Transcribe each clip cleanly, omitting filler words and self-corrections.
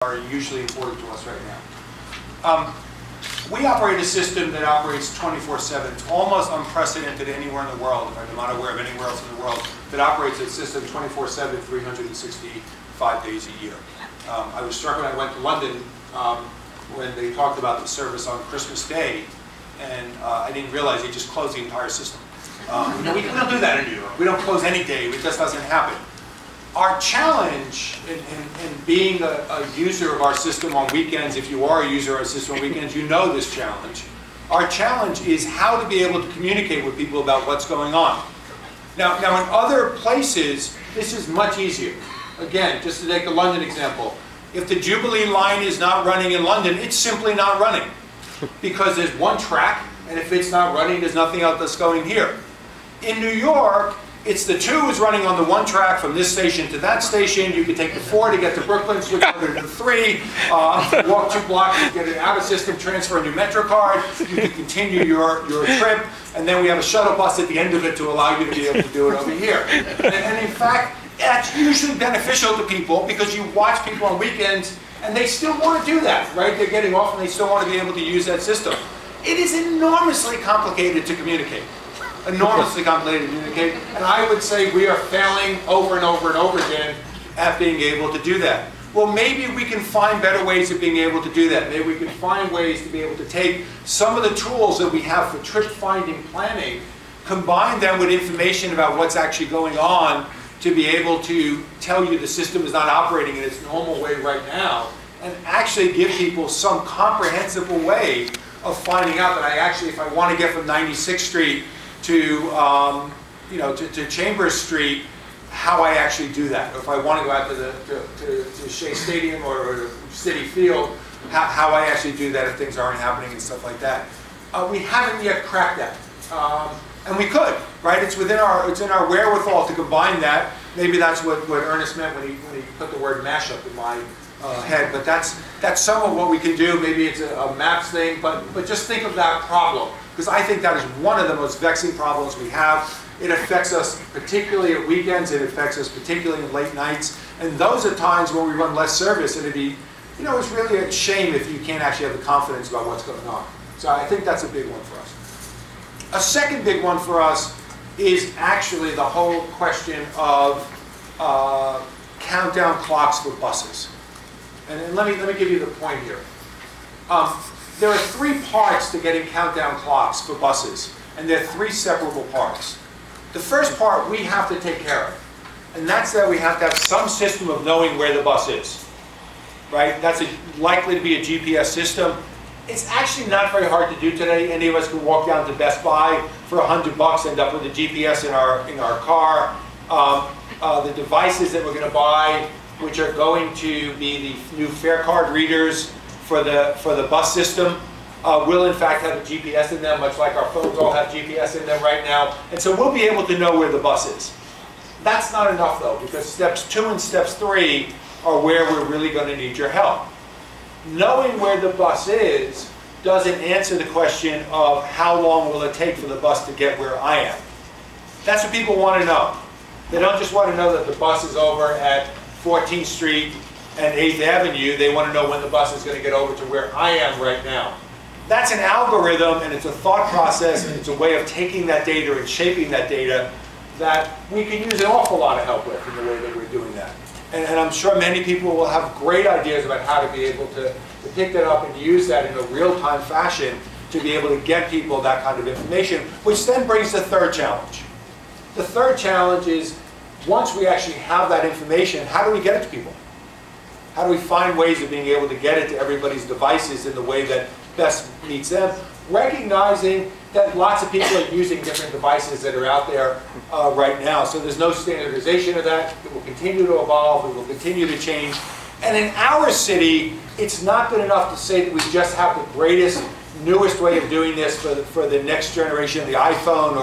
are usually important to us right now. We operate a system that operates 24/7. It's almost unprecedented anywhere in the world. In fact, I'm not aware of anywhere else in the world that operates a system 24/7, 365 days a year. I was struck when I went to London when they talked about the service on Christmas Day, and I didn't realize they just closed the entire system. We don't do that in New York. We don't close any day. It just doesn't happen. Our challenge in being a user of our system on weekends, if you are a user of our system on weekends, you know this challenge. Our challenge is how to be able to communicate with people about what's going on. Now in other places, this is much easier. Again, just to take the London example, if the Jubilee line is not running in London, it's simply not running. Because there's one track, and if it's not running, there's nothing else that's going here. In New York, it's the 2 is running on the 1 track from this station to that station. You can take the 4 to get to Brooklyn, switch over to the 3, walk 2 blocks and get an out-of-system transfer, a new Metro card. You can continue your trip, and then we have a shuttle bus at the end of it to allow you to be able to do it over here. And in fact, that's usually beneficial to people because you watch people on weekends and they still want to do that, right? They're getting off and they still want to be able to use that system. It is enormously complicated to communicate. Enormously complicated to communicate, and I would say we are failing over and over and over again at being able to do that. Well, maybe we can find better ways of being able to do that. Maybe we can find ways to be able to take some of the tools that we have for trip finding planning, combine them with information about what's actually going on to be able to tell you the system is not operating in its normal way right now, and actually give people some comprehensible way of finding out that I actually, if I want to get from 96th Street to Chambers Street, how I actually do that. Or if I want to go out to Shea Stadium or to Citi Field, how I actually do that if things aren't happening and stuff like that. We haven't yet cracked that, and we could, right? It's in our wherewithal to combine that. Maybe that's what Ernest meant when he put the word mashup in my head. But that's some of what we can do. Maybe it's a maps thing, but just think of that problem. Because I think that is one of the most vexing problems we have. It affects us particularly at weekends. It affects us particularly in late nights. And those are times when we run less service. And it'd be, it's really a shame if you can't actually have the confidence about what's going on. So I think that's a big one for us. A second big one for us is actually the whole question of countdown clocks for buses. And let me give you the point here. There are 3 parts to getting countdown clocks for buses, and they're 3 separable parts. The first part we have to take care of, and that's that we have to have some system of knowing where the bus is, right? That's likely to be a GPS system. It's actually not very hard to do today. Any of us can walk down to Best Buy for $100, end up with a GPS in our car. The devices that we're going to buy, which are going to be the new fare card readers for the bus system, will in fact have a GPS in them, much like our phones all have GPS in them right now. And so we'll be able to know where the bus is. That's not enough though, because steps 2 and steps 3 are where we're really going to need your help. Knowing where the bus is doesn't answer the question of how long will it take for the bus to get where I am. That's what people want to know. They don't just want to know that the bus is over at 14th Street and 8th Avenue. They want to know when the bus is going to get over to where I am right now. That's an algorithm, and it's a thought process, and it's a way of taking that data and shaping that data that we can use an awful lot of help with in the way that we're doing that. And I'm sure many people will have great ideas about how to be able to pick that up and use that in a real-time fashion to be able to get people that kind of information, which then brings the third challenge. The third challenge is, once we actually have that information, how do we get it to people? How do we find ways of being able to get it to everybody's devices in the way that best meets them? Recognizing that lots of people are using different devices that are out there right now. So there's no standardization of that. It will continue to evolve. It will continue to change. And in our city, it's not good enough to say that we just have the greatest, newest way of doing this for the next generation of the iPhone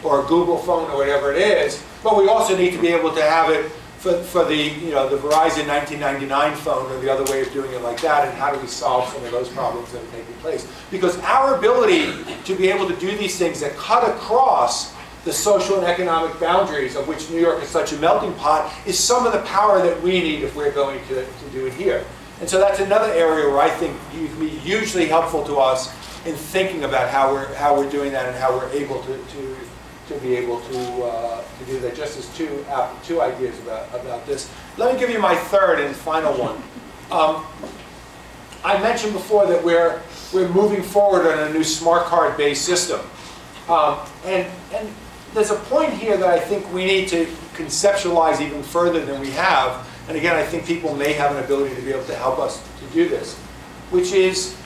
or Google phone or whatever it is. But we also need to be able to have it for the Verizon 1999 phone or the other way of doing it like that, and how do we solve some of those problems that are taking place? Because our ability to be able to do these things that cut across the social and economic boundaries of which New York is such a melting pot is some of the power that we need if we're going to do it here. And so that's another area where I think you can be hugely helpful to us in thinking about how we're doing that and how we're able to be able to do that. Just as two ideas about this. Let me give you my third and final one. I mentioned before that we're moving forward on a new smart card-based system, and there's a point here that I think we need to conceptualize even further than we have. And again, I think people may have an ability to be able to help us to do this, which is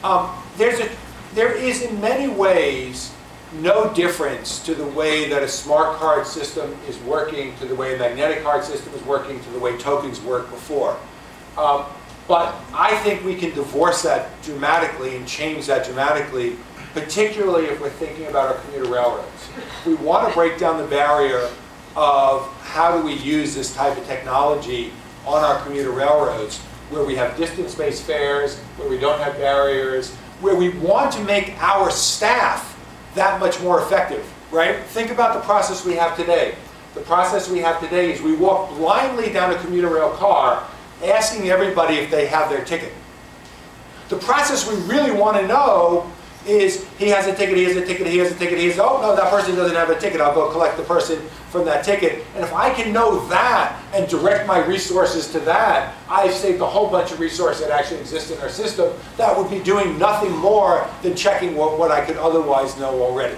there is in many ways no difference to the way that a smart card system is working, to the way a magnetic card system is working, to the way tokens worked before. But I think we can divorce that dramatically and change that dramatically, particularly if we're thinking about our commuter railroads. We want to break down the barrier of how do we use this type of technology on our commuter railroads, where we have distance-based fares, where we don't have barriers, where we want to make our staff that much more effective, right? Think about the process we have today. The process we have today is we walk blindly down a commuter rail car asking everybody if they have their ticket. The process we really want to know is he has a ticket, he has a ticket, he has a ticket, he has, oh no, that person doesn't have a ticket, I'll go collect the person from that ticket. And if I can know that and direct my resources to that, I've saved a whole bunch of resources that actually exist in our system that would be doing nothing more than checking what I could otherwise know already.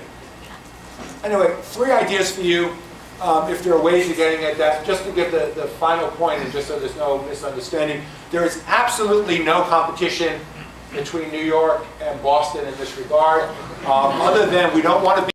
Anyway, 3 ideas for you. If there are ways of getting at that, just to give the final point, and just so there's no misunderstanding, there is absolutely no competition between New York and Boston in this regard, other than we don't want to be